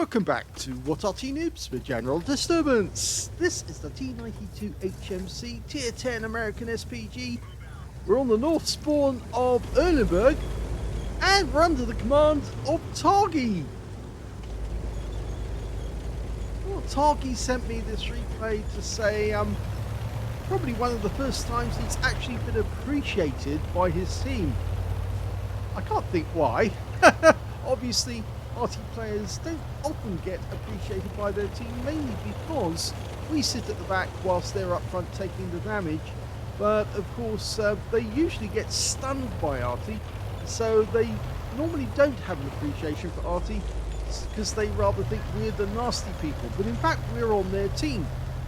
Welcome back to What Are T-Noobs for General Disturbance. This is the T92 HMC Tier 10 American SPG. We're on the north spawn of Erlenberg and we're under the command of Targy. Well, Targy sent me this replay to say probably one of the first times he's actually been appreciated by his team. I can't think why. Obviously, Arty players don't often get appreciated by their team, mainly because we sit at the back whilst they're up front taking the damage. But of course, they usually get stunned by Arty, so they normally don't have an appreciation for Arty because they rather think we're the nasty people. But in fact, we're on their team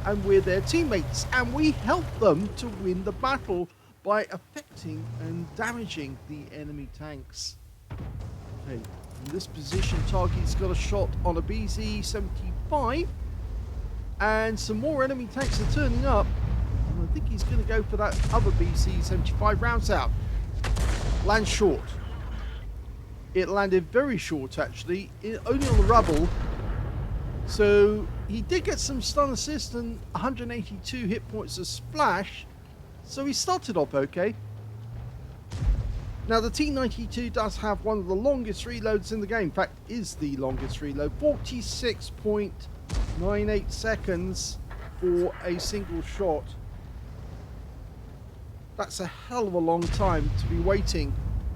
and we're their teammates, and we help them to win the battle by affecting and damaging the enemy tanks. Okay. In this position, Target's got a shot on a BZ-75 and some more enemy tanks are turning up, and I think he's going to go for that other BZ-75. Rounds out, lands short. It landed very short actually, only on the rubble, so he did get some stun assist and 182 hit points of splash, so he started off okay. Now the T92 does have one of the longest reloads in the game. In fact, is the longest reload. 46.98 seconds for a single shot. That's a hell of a long time to be waiting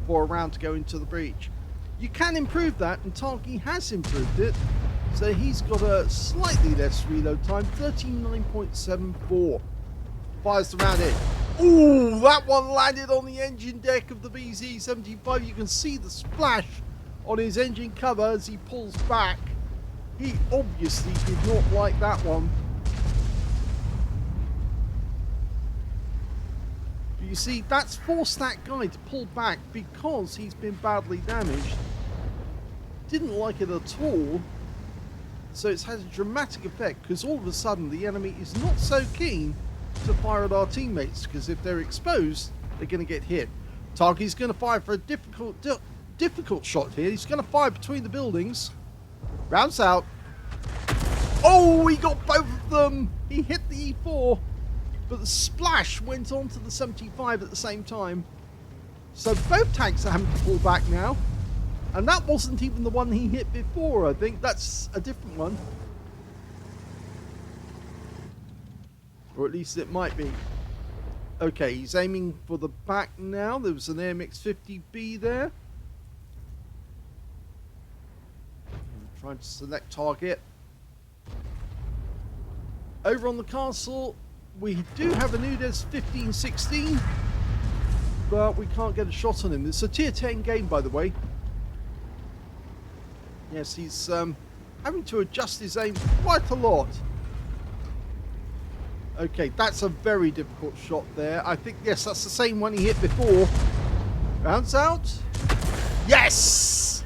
for a round to go into the breach. You can improve that, and Targy has improved it. So he's got a slightly less reload time, 39.74. Fires the round in. Ooh, that one landed on the engine deck of the BZ-75. You can see the splash on his engine cover as he pulls back. He obviously did not like that one. But you see, that's forced that guy to pull back because he's been badly damaged. Didn't like it at all. So it's had a dramatic effect because all of a sudden the enemy is not so keen to fire at our teammates, because if they're exposed, they're going to get hit. Targy's going to fire for a difficult shot here. He's going to fire between the buildings. Rounds out. Oh, he got both of them. He hit the E4, but the splash went onto the 75 at the same time. So both tanks are having to pull back now. And that wasn't even the one he hit before, I think. That's a different one. Or at least it might be. Okay, he's aiming for the back now. There was an AMX-50B there. I'm trying to select target. Over on the castle, we do have a Noobs 1516, but we can't get a shot on him. It's a tier 10 game, by the way. Yes, he's having to adjust his aim quite a lot. Okay, that's a very difficult shot there. I think, yes, that's the same one he hit before. Rounds out. Yes!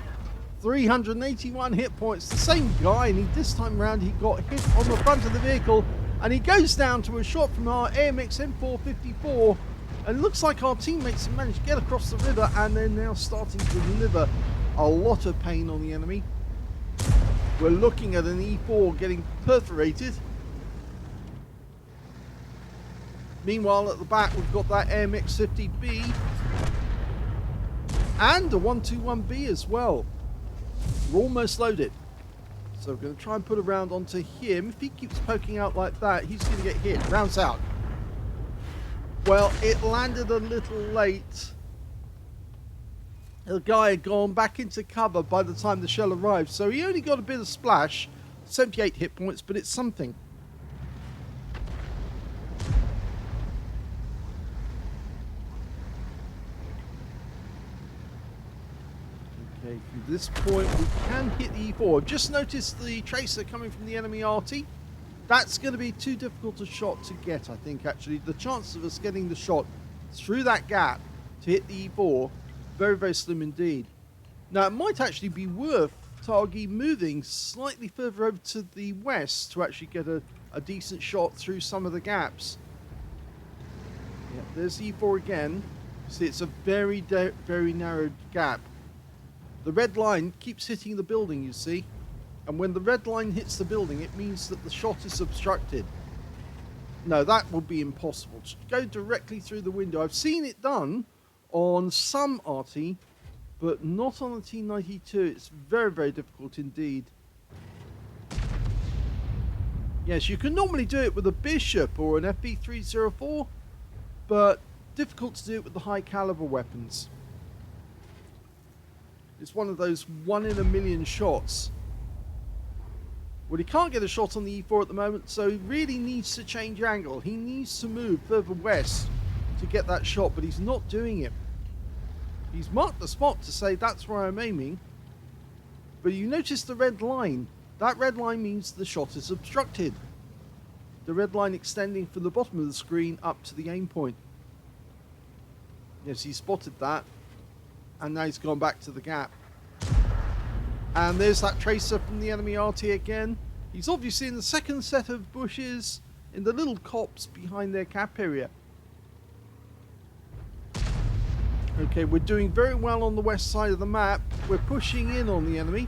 381 hit points. The same guy, and this time around he got hit on the front of the vehicle, and he goes down to a shot from our AMX M454, and it looks like our teammates have managed to get across the river, and they're now starting to deliver a lot of pain on the enemy. We're looking at an E4 getting perforated. Meanwhile, at the back, we've got that AMX-50B and a 121B as well. We're almost loaded. So we're going to try and put a round onto him. If he keeps poking out like that, he's going to get hit. Rounds out. Well, it landed a little late. The guy had gone back into cover by the time the shell arrived. So he only got a bit of splash. 78 hit points, but it's something. Okay, from this point we can hit the E4. I've just noticed the tracer coming from the enemy Arty. That's going to be too difficult a shot to get, I think, actually. The chances of us getting the shot through that gap to hit the E4, very, very slim indeed. Now, it might actually be worth Targy moving slightly further over to the west to actually get a decent shot through some of the gaps. Yeah, there's E4 again. See, it's a very, very narrow gap. The red line keeps hitting the building, you see. And when the red line hits the building, it means that the shot is obstructed. No, that would be impossible. Just go directly through the window. I've seen it done on some Arty, but not on the T92. It's very, very difficult indeed. Yes, you can normally do it with a Bishop or an FV304, but difficult to do it with the high caliber weapons. It's one of those 1 in a million shots. Well, he can't get a shot on the E4 at the moment, so he really needs to change angle. He needs to move further west to get that shot, but he's not doing it. He's marked the spot to say that's where I'm aiming, but you notice the red line. That red line means the shot is obstructed. The red line extending from the bottom of the screen up to the aim point. Yes, he spotted that, and now he's gone back to the gap. And there's that tracer from the enemy Arty again. He's obviously in the second set of bushes in the little copse behind their cap area. Okay, we're doing very well on the west side of the map. We're pushing in on the enemy.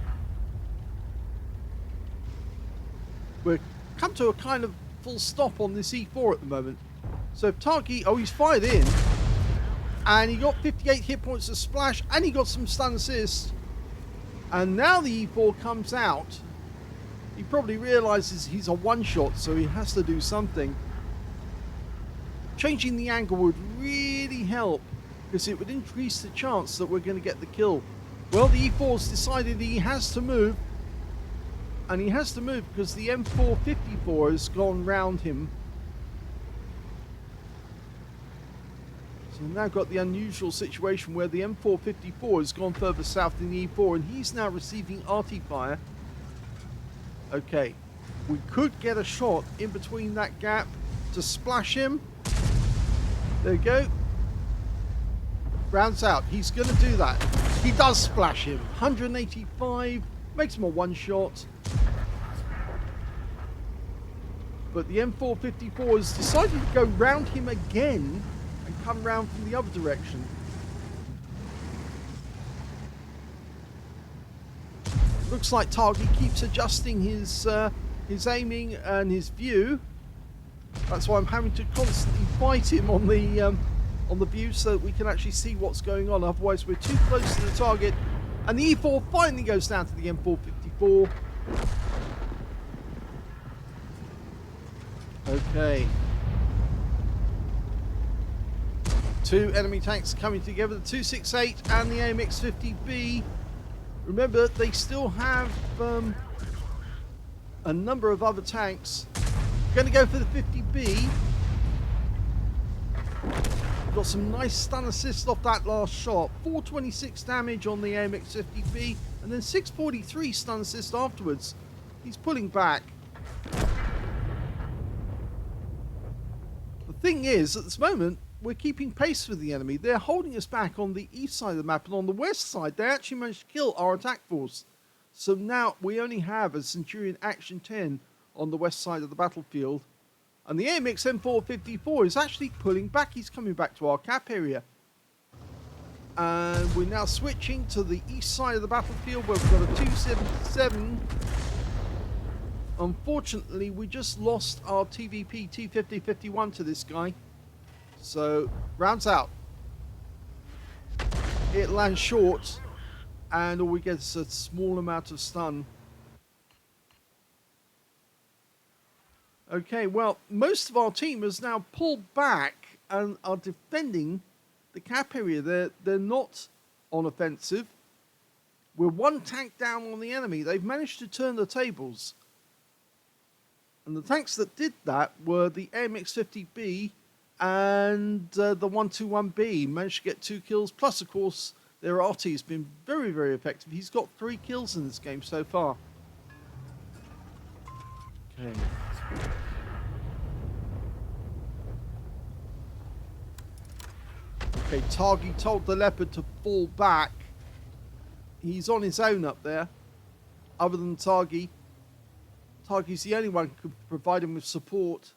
We're come to a kind of full stop on this E4 at the moment. So if targy, oh, he's fired in. And he got 58 hit points to splash, and he got some stun assist. And now the E4 comes out. He probably realizes he's a one-shot, so he has to do something. Changing the angle would really help, because it would increase the chance that we're going to get the kill. Well, the E4's decided he has to move. And he has to move because the M454 has gone round him. So we've now got the unusual situation where the M454 has gone further south than the E4, and he's now receiving Arty fire. Okay, we could get a shot in between that gap to splash him. There we go. Rounds out. He's going to do that. He does splash him. 185. Makes him a one-shot. But the M454 has decided to go round him again and come round from the other direction. Looks like targy keeps adjusting his aiming and his view. That's why I'm having to constantly fight him on the view so that we can actually see what's going on. Otherwise, we're too close to the target. And the E4 finally goes down to the M454. Okay. Two enemy tanks coming together, the 268 and the AMX-50B. Remember, they still have a number of other tanks. Going to go for the 50B. Got some nice stun assist off that last shot. 426 damage on the AMX-50B, and then 643 stun assist afterwards. He's pulling back. The thing is, at this moment, we're keeping pace with the enemy. They're holding us back on the east side of the map, and on the west side, they actually managed to kill our attack force. So now we only have a Centurion Action 10 on the west side of the battlefield. And the AMX M454 is actually pulling back. He's coming back to our cap area. And we're now switching to the east side of the battlefield where we've got a 277. Unfortunately, we just lost our TVP T5051 to this guy. So, rounds out. It lands short. And all we get is a small amount of stun. Okay, well, most of our team has now pulled back and are defending the cap area. They're not on offensive. We're one tank down on the enemy. They've managed to turn the tables. And the tanks that did that were the AMX-50B and the 121B. Managed to get 2 kills. Plus, of course, their Arty has been very, very effective. He's got 3 kills in this game so far. Okay. Okay, targy told the Leopard to fall back. He's on his own up there. Other than targy. Targy's the only one who could provide him with support.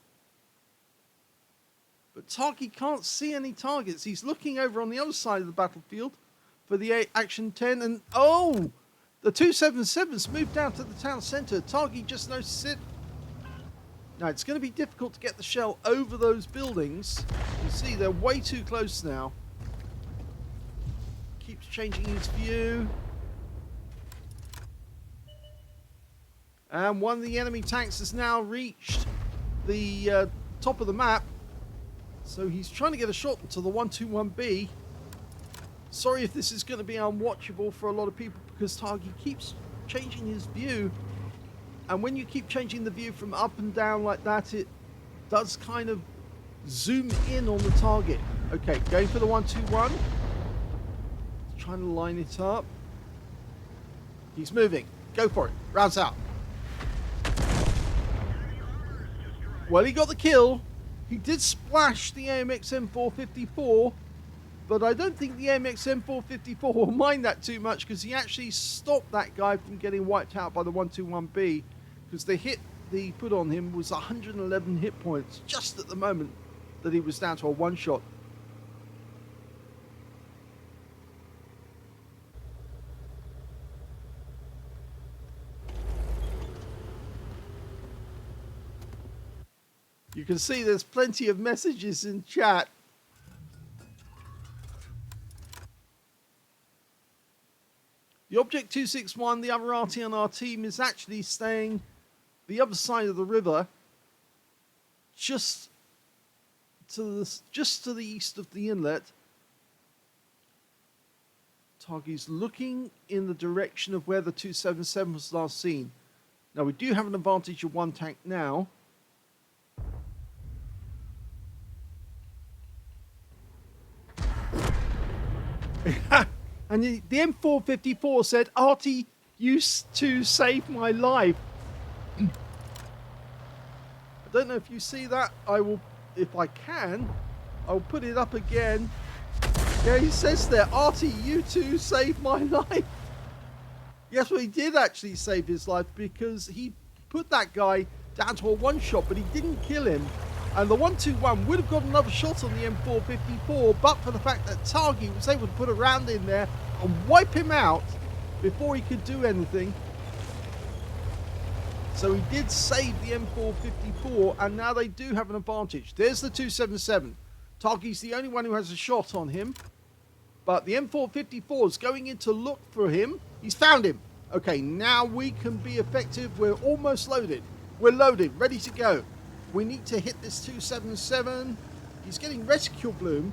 But targy can't see any targets. He's looking over on the other side of the battlefield for the Action 10. And, oh! The 277's moved down to the town centre. Targy just noticed it. Now, it's going to be difficult to get the shell over those buildings. You see, they're way too close now. Keeps changing his view. And one of the enemy tanks has now reached the top of the map. So he's trying to get a shot into the 121B. Sorry if this is going to be unwatchable for a lot of people because Targy keeps changing his view. And when you keep changing the view from up and down like that, it does kind of zoom in on the target. Okay, going for the 121. Trying to line it up. He's moving. Go for it. Rounds out. Well, he got the kill. He did splash the AMX M454, but I don't think the AMX M454 will mind that too much because he actually stopped that guy from getting wiped out by the 121B because the hit he put on him was 111 hit points just at the moment that he was down to a one-shot. You can see there's plenty of messages in chat. The Object 261, the other Arty on our team, is actually staying the other side of the river, just to the east of the inlet. Targy's looking in the direction of where the 277 was last seen. Now we do have an advantage of one tank now. And the M454 said, Arty used to save my life. I don't know if you see that. I will, if I can, I'll put it up again. Yeah, he says there, Arty, you too saved my life. Yes, well, he did actually save his life because he put that guy down to a one-shot, but he didn't kill him. And the 121 would have got another shot on the M454, but for the fact that Targy was able to put a round in there and wipe him out before he could do anything. So he did save the M454, and now they do have an advantage. There's the 277. Targy's the only one who has a shot on him, but the M454 is going in to look for him. He's found him. Okay, now we can be effective. We're almost loaded. We're loaded, ready to go. We need to hit this 277. He's getting rescue bloom.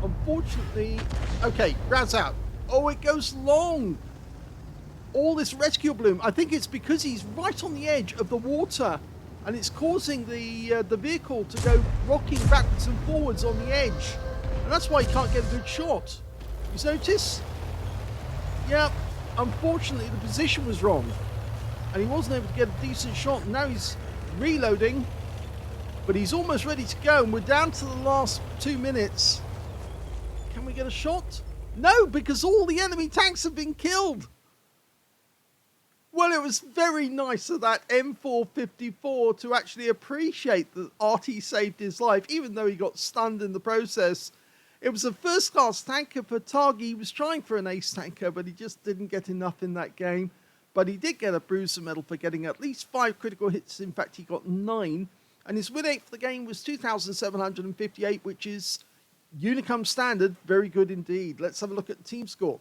Unfortunately, okay, rounds out. Oh, it goes long. All this rescue bloom. I think it's because he's right on the edge of the water, and it's causing the vehicle to go rocking backwards and forwards on the edge, and that's why he can't get a good shot. You notice? Yeah. Unfortunately, the position was wrong, and he wasn't able to get a decent shot. And now he's reloading, but he's almost ready to go, and we're down to the last 2 minutes. Can we get a shot? No, because all the enemy tanks have been killed. Well, it was very nice of that M454 to actually appreciate that Arty saved his life, even though he got stunned in the process. It was a first-class tanker for Targy. He was trying for an ace tanker, but he just didn't get enough in that game. But he did get a bruiser medal for getting at least 5 critical hits. In fact, he got 9. And his win rate for the game was 2,758, which is Unicum standard. Very good indeed. Let's have a look at the team score.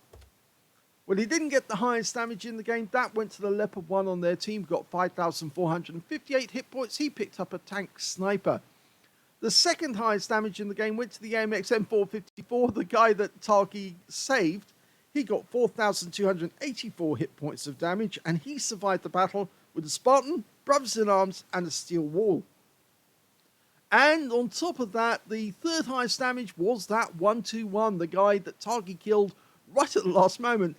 Well, he didn't get the highest damage in the game. That went to the Leopard 1 on their team. Got 5,458 hit points. He picked up a tank sniper. The second highest damage in the game went to the AMX M454, the guy that Targy saved. He got 4,284 hit points of damage, and he survived the battle with a Spartan, brothers in arms, and a steel wall. And on top of that, the third highest damage was that 121, the guy that Targy killed right at the last moment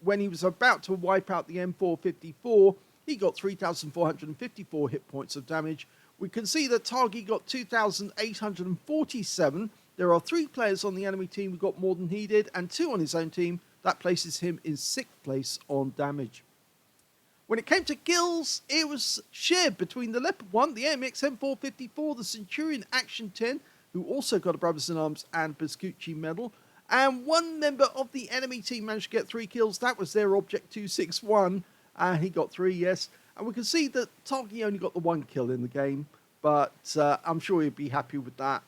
when he was about to wipe out the M454. He got 3,454 hit points of damage. We can see that Targy got 2,847. There are 3 players on the enemy team who got more than he did, and 2 on his own team. That places him in 6th place on damage. When it came to kills, it was shared between the Leopard 1, the AMX M454, the Centurion Action 10, who also got a Brothers in Arms and Vespucci medal, And one member of the enemy team managed to get 3 kills. That was their Object 261. He got 3, yes. And we can see that targy only got the 1 kill in the game, but I'm sure he'd be happy with that.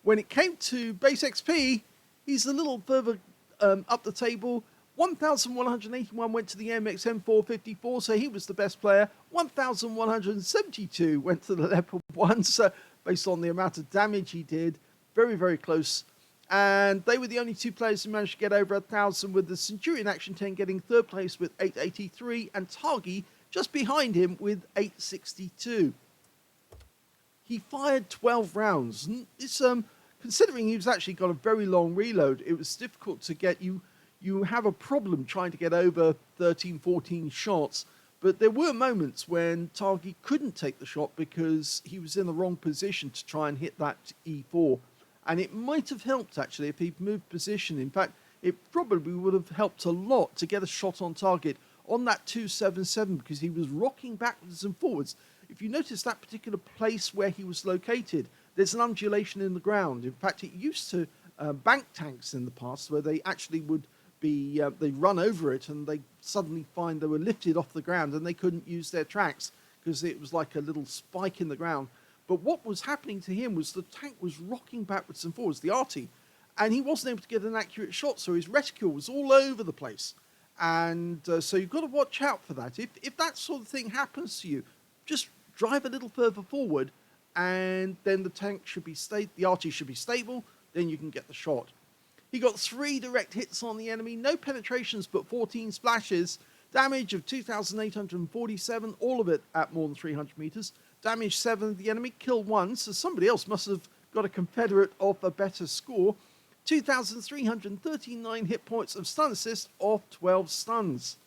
When it came to base XP, he's a little further up the table. 1,181 went to the MX M454, so he was the best player. 1,172 went to the Leopard 1, so based on the amount of damage he did, very, very close. And they were the only 2 players who managed to get over 1,000, with the Centurion Action 10 getting 3rd place with 883, and targy just behind him with 862. He fired 12 rounds, and it's considering he's actually got a very long reload, it was difficult to get you. You have a problem trying to get over 13, 14 shots, but there were moments when targy couldn't take the shot because he was in the wrong position to try and hit that E4. And it might have helped, actually, if he'd moved position. In fact, it probably would have helped a lot to get a shot on target on that 277 because he was rocking backwards and forwards. If you notice that particular place where he was located, there's an undulation in the ground. In fact, it used to bank tanks in the past where they actually would be, they run over it and they suddenly find they were lifted off the ground and they couldn't use their tracks because it was like a little spike in the ground. But what was happening to him was the tank was rocking backwards and forwards, the Arty, and he wasn't able to get an accurate shot, so his reticule was all over the place. And so you've got to watch out for that. If that sort of thing happens to you, just drive a little further forward and then the tank should be the Arty should be stable, then you can get the shot. He got 3 direct hits on the enemy, no penetrations but 14 splashes, damage of 2,847, all of it at more than 300 meters, damage 7 of the enemy, kill 1, so somebody else must have got a Confederate off a better score, 2,339 hit points of stun assist off 12 stuns.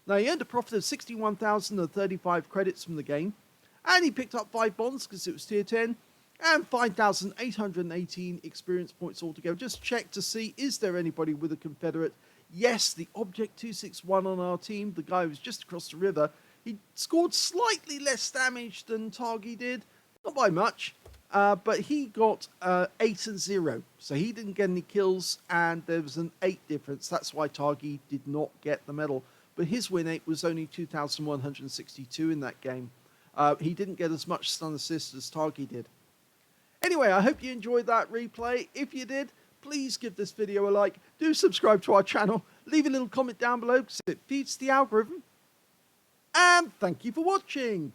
Now he earned a profit of 61,035 credits from the game, and he picked up 5 bonds because it was tier 10, and 5,818 experience points altogether. Just check to see, is there anybody with a Confederate? Yes, the Object 261 on our team, the guy who was just across the river. He scored slightly less damage than targy did, not by much, but he got 8 and 0. So he didn't get any kills, and there was an 8 difference. That's why targy did not get the medal. But his win rate was only 2,162 in that game. He didn't get as much stun assist as targy did. Anyway, I hope you enjoyed that replay. If you did, please give this video a like. Do subscribe to our channel. Leave a little comment down below because it feeds the algorithm. And thank you for watching.